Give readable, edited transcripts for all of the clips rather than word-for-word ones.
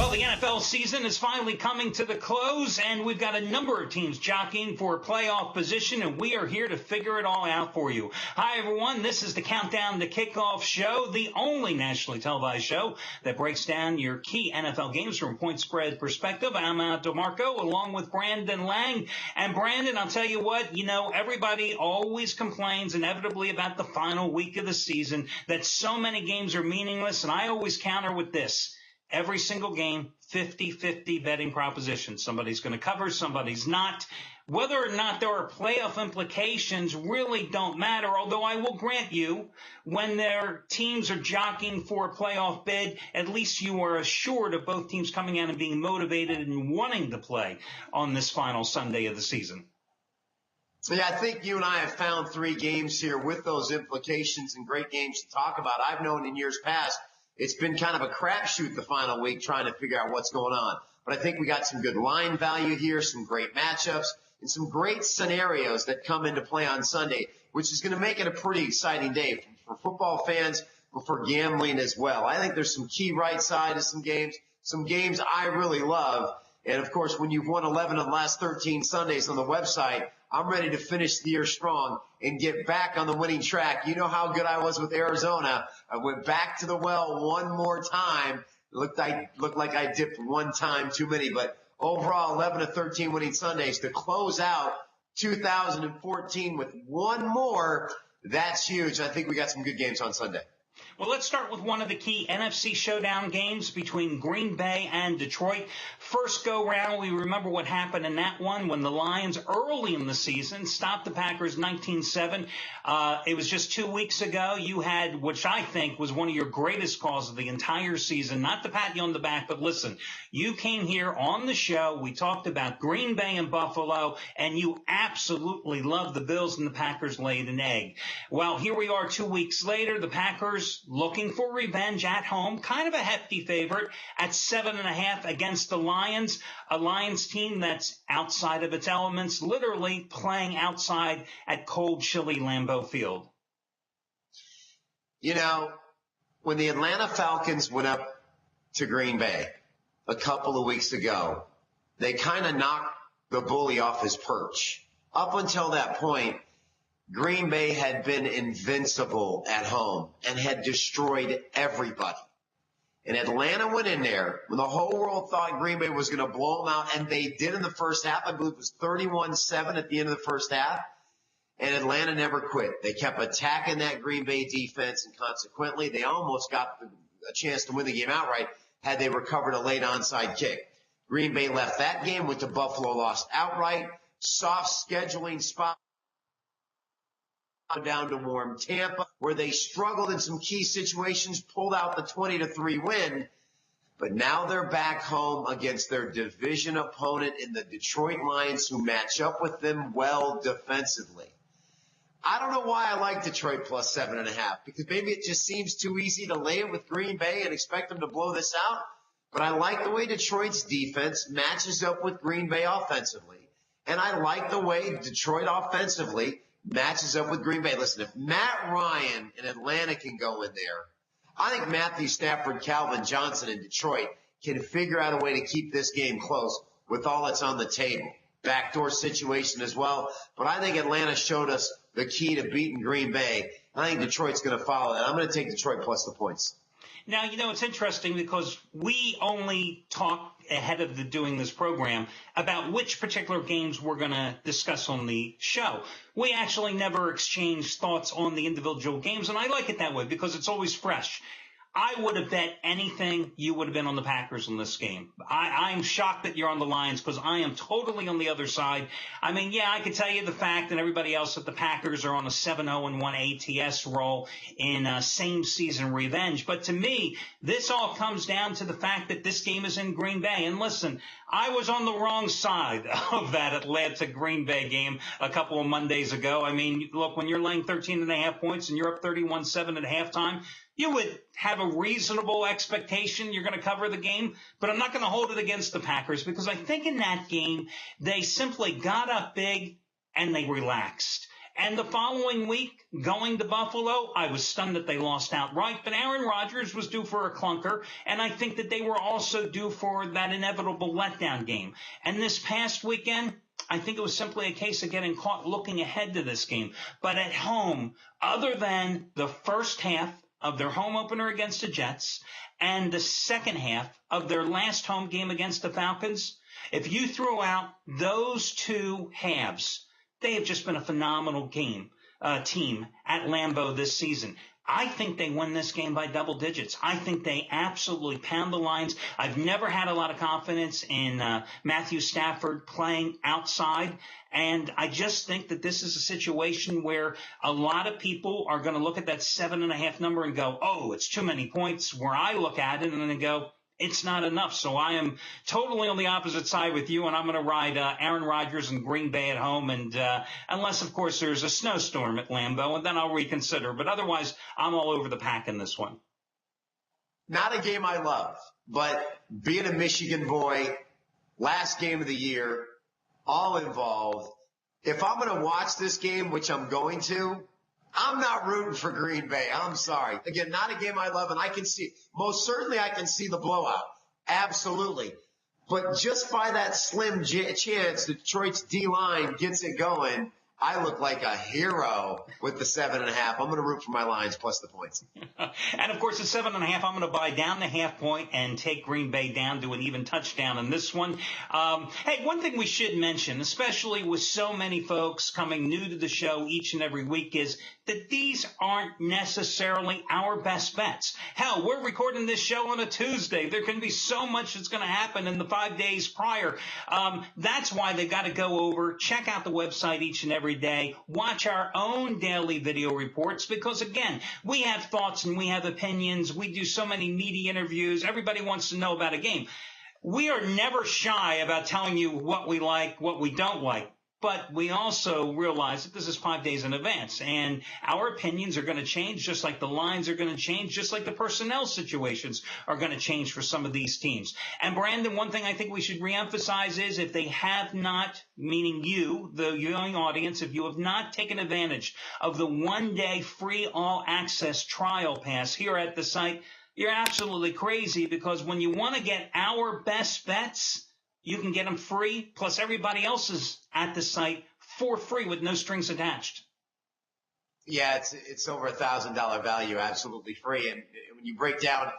Well, the NFL season is finally coming to the close, and we've got a number of teams jockeying for playoff position, and we are here to figure it all out for you. Hi, everyone. This is the Countdown to Kickoff show, the only nationally televised show that breaks down your key NFL games from a point spread perspective. I'm DeMarco, along with Brandon Lang. And Brandon, I'll tell you what, everybody always complains inevitably about the final week of the season, that so many games are meaningless, and I always counter with this. Every single game, 50-50 betting proposition. Somebody's going to cover, somebody's not. Whether or not there are playoff implications really don't matter, although I will grant you, when their teams are jockeying for a playoff bid, at least you are assured of both teams coming out and being motivated and wanting to play on this final Sunday of the season. Yeah, I think you and I have found three games here with those implications and great games to talk about. I've known in years past it's been kind of a crapshoot the final week trying to figure out what's going on. But I think we got some good line value here, some great matchups, and some great scenarios that come into play on Sunday, which is going to make it a pretty exciting day for football fans, but for gambling as well. I think there's some key right side of some games I really love. And, of course, when you've won 11 of the last 13 Sundays on the website, I'm ready to finish the year strong and get back on the winning track. You know how good I was with Arizona. I went back to the well one more time. Looked like I dipped one time too many, but overall 11 of 13 winning Sundays to close out 2014 with one more. That's huge. I think we got some good games on Sunday. Well, let's start with one of the key NFC showdown games between Green Bay and Detroit. First go round, we remember what happened in that one when the Lions early in the season stopped the Packers 19-7. It was just 2 weeks ago. You had, which I think was one of your greatest calls of the entire season, not to pat you on the back, but listen, you came here on the show. We talked about Green Bay and Buffalo, and you absolutely loved the Bills and the Packers laid an egg. Well, here we are 2 weeks later. The Packers looking for revenge at home, kind of a hefty favorite at 7.5 against the Lions, a Lions team that's outside of its elements, literally playing outside at cold, chilly Lambeau Field. When the Atlanta Falcons went up to Green Bay a couple of weeks ago, they kind of knocked the bully off his perch. Up until that point, Green Bay had been invincible at home and had destroyed everybody. And Atlanta went in there when the whole world thought Green Bay was going to blow them out, and they did in the first half. I believe it was 31-7 at the end of the first half. And Atlanta never quit. They kept attacking that Green Bay defense, and consequently, they almost got a chance to win the game outright had they recovered a late onside kick. Green Bay left that game, went to Buffalo, lost outright. Soft scheduling spot down to warm Tampa, where they struggled in some key situations, pulled out the 20-3 win. But now they're back home against their division opponent in the Detroit Lions, who match up with them well defensively. I don't know why I like Detroit plus 7.5, because maybe it just seems too easy to lay it with Green Bay and expect them to blow this out. But I like the way Detroit's defense matches up with Green Bay offensively. And I like the way Detroit offensively matches up with Green Bay. Listen, if Matt Ryan in Atlanta can go in there, I think Matthew Stafford, Calvin Johnson in Detroit can figure out a way to keep this game close with all that's on the table. Backdoor situation as well. But I think Atlanta showed us the key to beating Green Bay. I think Detroit's going to follow that. I'm going to take Detroit plus the points. Now, it's interesting because we only talk ahead of doing this program about which particular games we're going to discuss on the show. We actually never exchange thoughts on the individual games, and I like it that way because it's always fresh. I would have bet anything you would have been on the Packers in this game. I'm shocked that you're on the Lions because I am totally on the other side. I mean, yeah, I could tell you the fact and everybody else that the Packers are on a 7-0-1 ATS roll in same season revenge. But to me, this all comes down to the fact that this game is in Green Bay. And listen, I was on the wrong side of that Atlanta Green Bay game a couple of Mondays ago. I mean, look, when you're laying 13.5 points and you're up 31-7 at halftime, you would have a reasonable expectation you're going to cover the game, but I'm not going to hold it against the Packers because I think in that game they simply got up big and they relaxed. And the following week, going to Buffalo, I was stunned that they lost outright, but Aaron Rodgers was due for a clunker, and I think that they were also due for that inevitable letdown game. And this past weekend, I think it was simply a case of getting caught looking ahead to this game. But at home, other than the first half of their home opener against the Jets and the second half of their last home game against the Falcons, if you throw out those two halves, they have just been a phenomenal team at Lambeau this season. I think they win this game by double digits. I think they absolutely pound the lines. I've never had a lot of confidence in Matthew Stafford playing outside, and I just think that this is a situation where a lot of people are going to look at that 7.5 number and go, oh, it's too many points, where I look at it and then go, it's not enough. So I am totally on the opposite side with you, and I'm going to ride Aaron Rodgers and Green Bay at home, and unless, of course, there's a snowstorm at Lambeau, and then I'll reconsider. But otherwise, I'm all over the pack in this one. Not a game I love, but being a Michigan boy, last game of the year, all involved. If I'm going to watch this game, which I'm going to, I'm not rooting for Green Bay. I'm sorry. Again, not a game I love, and I can see, most certainly I can see the blowout. Absolutely. But just by that slim chance Detroit's D-line gets it going, I look like a hero with the 7.5. I'm going to root for my Lions plus the points. And, of course, at 7.5, I'm going to buy down the half point and take Green Bay down to an even touchdown in this one. Hey, one thing we should mention, especially with so many folks coming new to the show each and every week, is that these aren't necessarily our best bets. Hell, we're recording this show on a Tuesday. There can be so much that's going to happen in the 5 days prior. That's why they've got to go over, check out the website each and every day, watch our own daily video reports, because, again, we have thoughts and we have opinions. We do so many media interviews. Everybody wants to know about a game. We are never shy about telling you what we like, what we don't like. But we also realize that this is 5 days in advance, and our opinions are going to change just like the lines are going to change, just like the personnel situations are going to change for some of these teams. And, Brandon, one thing I think we should reemphasize is if they have not, meaning you, the viewing audience, if you have not taken advantage of the one-day free all-access trial pass here at the site, you're absolutely crazy, because when you want to get our best bets, you can get them free, plus everybody else's at the site for free with no strings attached. Yeah, it's over $1,000 value, absolutely free. And when you break down,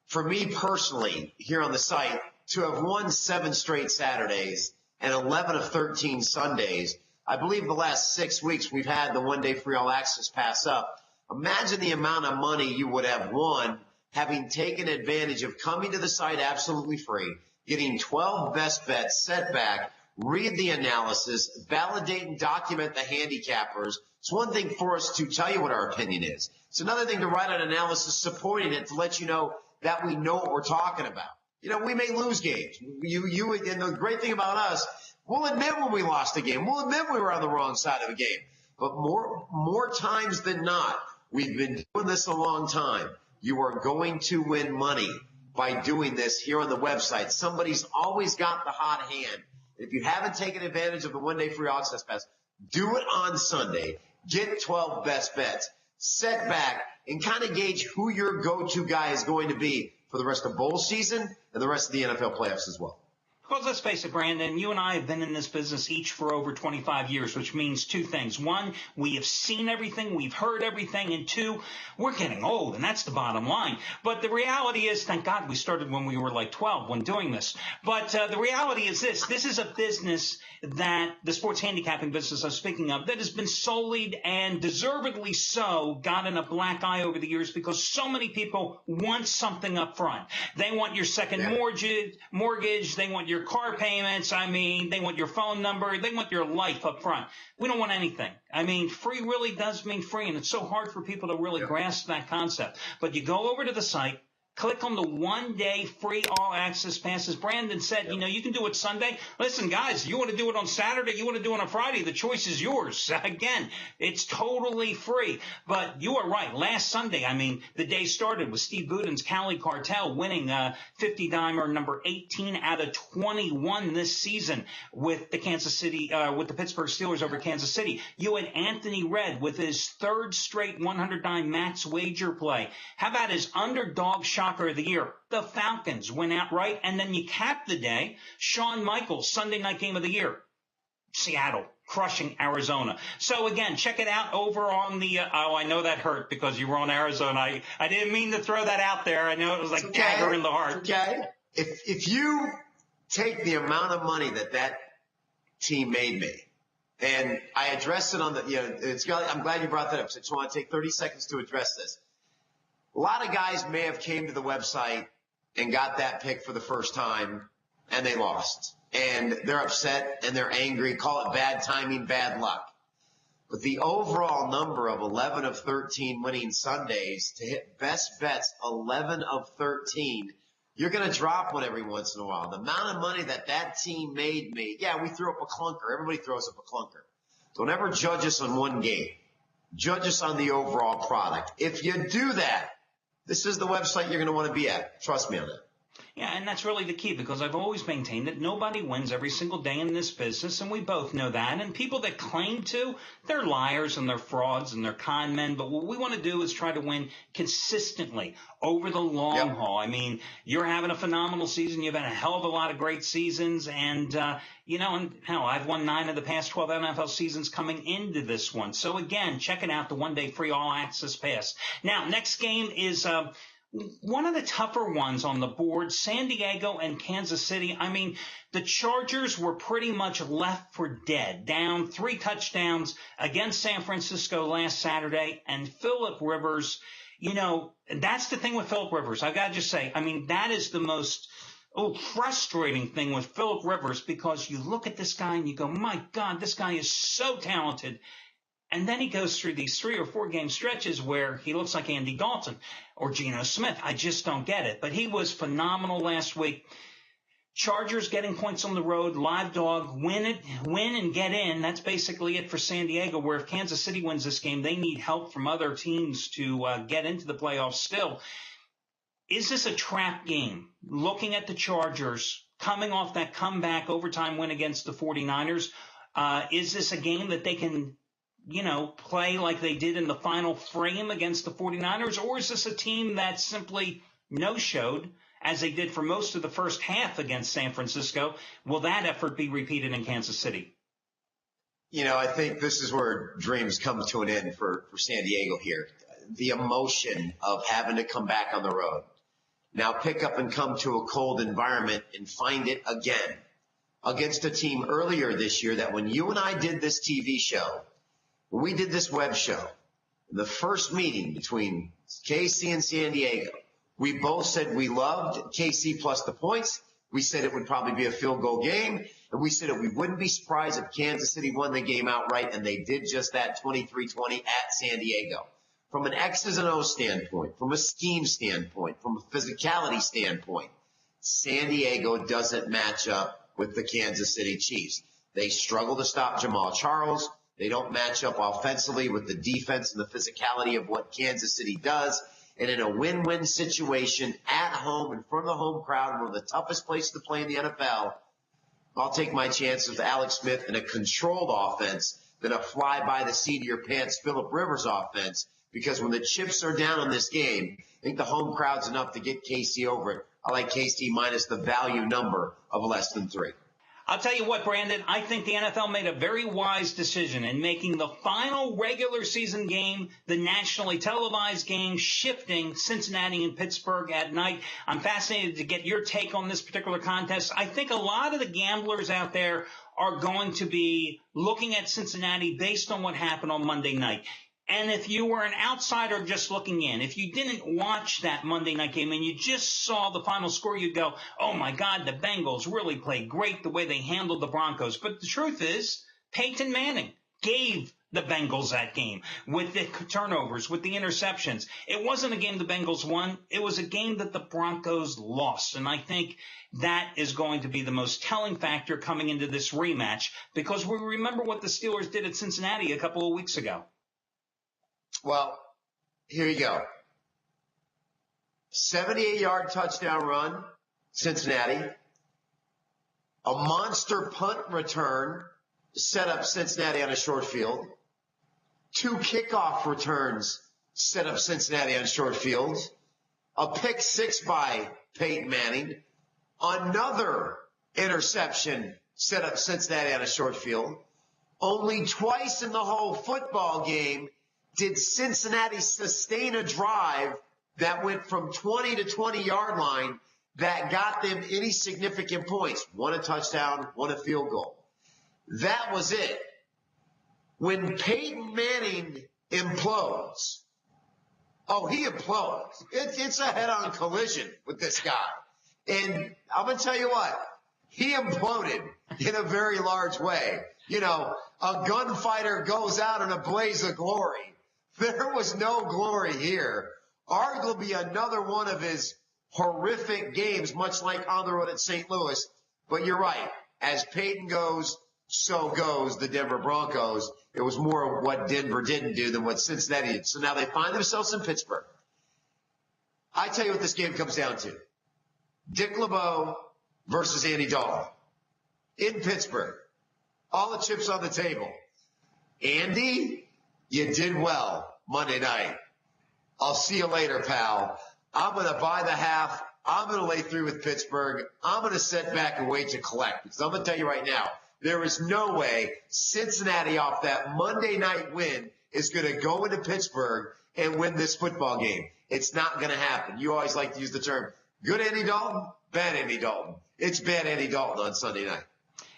for me personally, here on the site, to have won 7 straight Saturdays and 11 of 13 Sundays, I believe the last 6 weeks we've had the one-day free all-access pass up. Imagine the amount of money you would have won having taken advantage of coming to the site absolutely free, getting 12 best bets, set back, read the analysis, validate and document the handicappers. It's one thing for us to tell you what our opinion is. It's another thing to write an analysis supporting it to let you know that we know what we're talking about. You know, we may lose games. And the great thing about us, we'll admit when we lost a game. We'll admit we were on the wrong side of a game. But more times than not, we've been doing this a long time. You are going to win money by doing this here on the website. Somebody's always got the hot hand. If you haven't taken advantage of the one-day free access pass, do it on Sunday. Get 12 best bets. Set back and kind of gauge who your go-to guy is going to be for the rest of bowl season and the rest of the NFL playoffs as well. Because let's face it, Brandon, you and I have been in this business each for over 25 years, which means two things. One, we have seen everything, we've heard everything, and two, we're getting old, and that's the bottom line. But the reality is, thank God we started when we were like 12 when doing this. But the reality is this is a business that, the sports handicapping business I'm speaking of, that has been sullied and deservedly so gotten a black eye over the years because so many people want something up front. They want your second mortgage, they want your car payments, they want your phone number, they want your life up front. We don't want anything. Free really does mean free, and it's so hard for people to really grasp that concept. But you go over to the site, Click on the one-day free all-access passes. Brandon said, you can do it Sunday. Listen, guys, you want to do it on Saturday, you want to do it on Friday, the choice is yours. Again, it's totally free. But you are right. Last Sunday, the day started with Steve Buden's Cali Cartel winning 50-dimer number 18 out of 21 this season with the with the Pittsburgh Steelers over Kansas City. You had Anthony Redd with his third straight 100-dime max wager play. How about his underdog shocker of the year? The Falcons went outright, and then you cap the day. Shawn Michaels, Sunday night game of the year. Seattle crushing Arizona. So again, check it out over on the, I know that hurt because you were on Arizona. I didn't mean to throw that out there. I know it was like dagger in the heart. Okay. If you take the amount of money that team made me, and I addressed it on the, I'm glad you brought that up. So I just want to take 30 seconds to address this. A lot of guys may have came to the website and got that pick for the first time, and they lost. And they're upset and they're angry. Call it bad timing, bad luck. But the overall number of 11 of 13 winning Sundays to hit best bets 11 of 13, you're going to drop one every once in a while. The amount of money that team made me, yeah, we threw up a clunker. Everybody throws up a clunker. Don't ever judge us on one game. Judge us on the overall product. If you do that, this is the website you're going to want to be at. Trust me on that. Yeah, and that's really the key, because I've always maintained that nobody wins every single day in this business, and we both know that. And people that claim to, they're liars and they're frauds and they're con men. But what we want to do is try to win consistently over the long haul. And you're having a phenomenal season. You've had a hell of a lot of great seasons. And, and hell, I've won 9 of the past 12 NFL seasons coming into this one. So, again, check it out, the one-day free all-access pass. Now, next game is one of the tougher ones on the board, San Diego and Kansas City. The Chargers were pretty much left for dead, down 3 touchdowns against San Francisco last Saturday. And Phillip Rivers, that's the thing with Phillip Rivers. I've got to just say, that is the most frustrating thing with Phillip Rivers, because you look at this guy and you go, my God, this guy is so talented. And then he goes through these 3 or 4 game stretches where he looks like Andy Dalton or Geno Smith. I just don't get it. But he was phenomenal last week. Chargers getting points on the road, live dog, win and get in. That's basically it for San Diego, where if Kansas City wins this game, they need help from other teams to get into the playoffs still. Is this a trap game? Looking at the Chargers coming off that comeback overtime win against the 49ers, is this a game that they can play like they did in the final frame against the 49ers? Or is this a team that simply no-showed, as they did for most of the first half against San Francisco? Will that effort be repeated in Kansas City? I think this is where dreams come to an end for San Diego here. The emotion of having to come back on the road. Now pick up and come to a cold environment and find it again against a team earlier this year that when you and I did this TV show, when we did this web show, the first meeting between KC and San Diego, we both said we loved KC plus the points. We said it would probably be a field goal game. And we said that we wouldn't be surprised if Kansas City won the game outright, and they did just that, 23-20 at San Diego. From an X's and O's standpoint, from a scheme standpoint, from a physicality standpoint, San Diego doesn't match up with the Kansas City Chiefs. They struggle to stop Jamal Charles. They don't match up offensively with the defense and the physicality of what Kansas City does. And in a win-win situation at home in front of the home crowd, one of the toughest places to play in the NFL, I'll take my chances with Alex Smith in a controlled offense than a fly-by-the-seat-of-your-pants Phillip Rivers offense, because when the chips are down on this game, I think the home crowd's enough to get KC over it. I like KC minus the value number of less than 3. I'll tell you what, Brandon, I think the NFL made a very wise decision in making the final regular season game the nationally televised game, shifting Cincinnati and Pittsburgh at night. I'm fascinated to get your take on this particular contest. I think a lot of the gamblers out there are going to be looking at Cincinnati based on what happened on Monday night. And if you were an outsider just looking in, if you didn't watch that Monday night game and you just saw the final score, you'd go, oh, my God, the Bengals really played great the way they handled the Broncos. But the truth is, Peyton Manning gave the Bengals that game with the turnovers, with the interceptions. It wasn't a game the Bengals won. It was a game that the Broncos lost. And I think that is going to be the most telling factor coming into this rematch, because we remember what the Steelers did at Cincinnati a couple of weeks ago. Well, here you go. 78-yard touchdown run, Cincinnati. A monster punt return set up Cincinnati on a short field. 2 kickoff returns set up Cincinnati on short fields. A pick 6 by Peyton Manning. Another interception set up Cincinnati on a short field. Only twice in the whole football game did Cincinnati sustain a drive that went from 20 to 20-yard line that got them any significant points. One a touchdown, one a field goal. That was it. When Peyton Manning implodes, he implodes. It's a head-on collision with this guy. And I'm going to tell you what, he imploded in a very large way. You know, a gunfighter goes out in a blaze of glory. There was no glory here. Arguably another one of his horrific games, much like on the road at St. Louis. But you're right. As Peyton goes, so goes the Denver Broncos. It was more of what Denver didn't do than what Cincinnati did. So now they find themselves in Pittsburgh. I tell you what this game comes down to. Dick LeBeau versus Andy Dalton. In Pittsburgh. All the chips on the table. Andy, you did well Monday night. I'll see you later, pal. I'm going to buy the half. I'm going to lay through with Pittsburgh. I'm going to sit back and wait to collect. Because I'm going to tell you right now, there is no way Cincinnati off that Monday night win is going to go into Pittsburgh and win this football game. It's not going to happen. You always like to use the term, good Andy Dalton, bad Andy Dalton. It's bad Andy Dalton on Sunday night.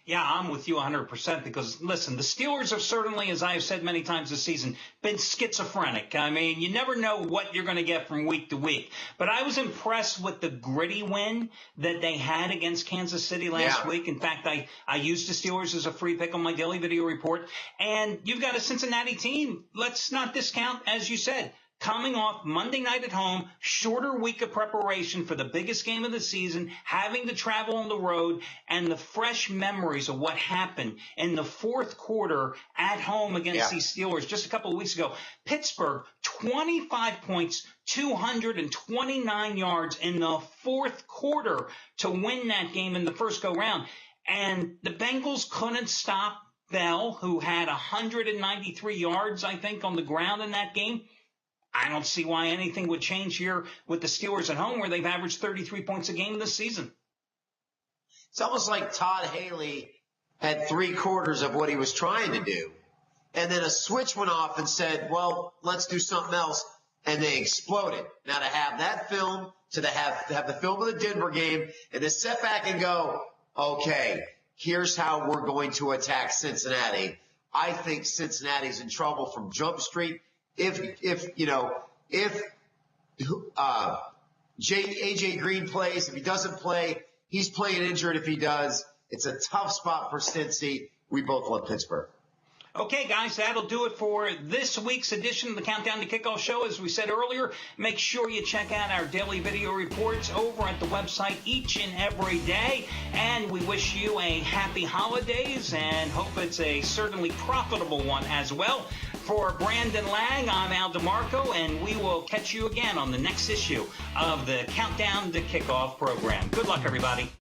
Yeah, I'm with you 100% because, listen, the Steelers have certainly, as I have said many times this season, been schizophrenic. I mean, you never know what you're going to get from week to week. But I was impressed with the gritty win that they had against Kansas City last week. In fact, I used the Steelers as a free pick on my daily video report. And you've got a Cincinnati team. Let's not discount, as you said, coming off Monday night at home, shorter week of preparation for the biggest game of the season, having to travel on the road, and the fresh memories of what happened in the fourth quarter at home against these Steelers just a couple of weeks ago. Pittsburgh, 25 points, 229 yards in the fourth quarter to win that game in the first go-round. And the Bengals couldn't stop Bell, who had 193 yards, I think, on the ground in that game. I don't see why anything would change here with the Steelers at home, where they've averaged 33 points a game this season. It's almost like Todd Haley had 3/4 of what he was trying to do. And then a switch went off and said, well, let's do something else. And they exploded. Now to have that film, to have the film of the Denver game, and to step back and go, okay, here's how we're going to attack Cincinnati. I think Cincinnati's in trouble from Jump Street. If AJ Green plays, if he doesn't play, he's playing injured. If he does, it's a tough spot for Cincy. We both love Pittsburgh. Okay, guys, that'll do it for this week's edition of the Countdown to Kickoff show. As we said earlier, make sure you check out our daily video reports over at the website each and every day. And we wish you a happy holidays and hope it's a certainly profitable one as well. For Brandon Lang, I'm Al DeMarco, and we will catch you again on the next issue of the Countdown to Kickoff program. Good luck, everybody.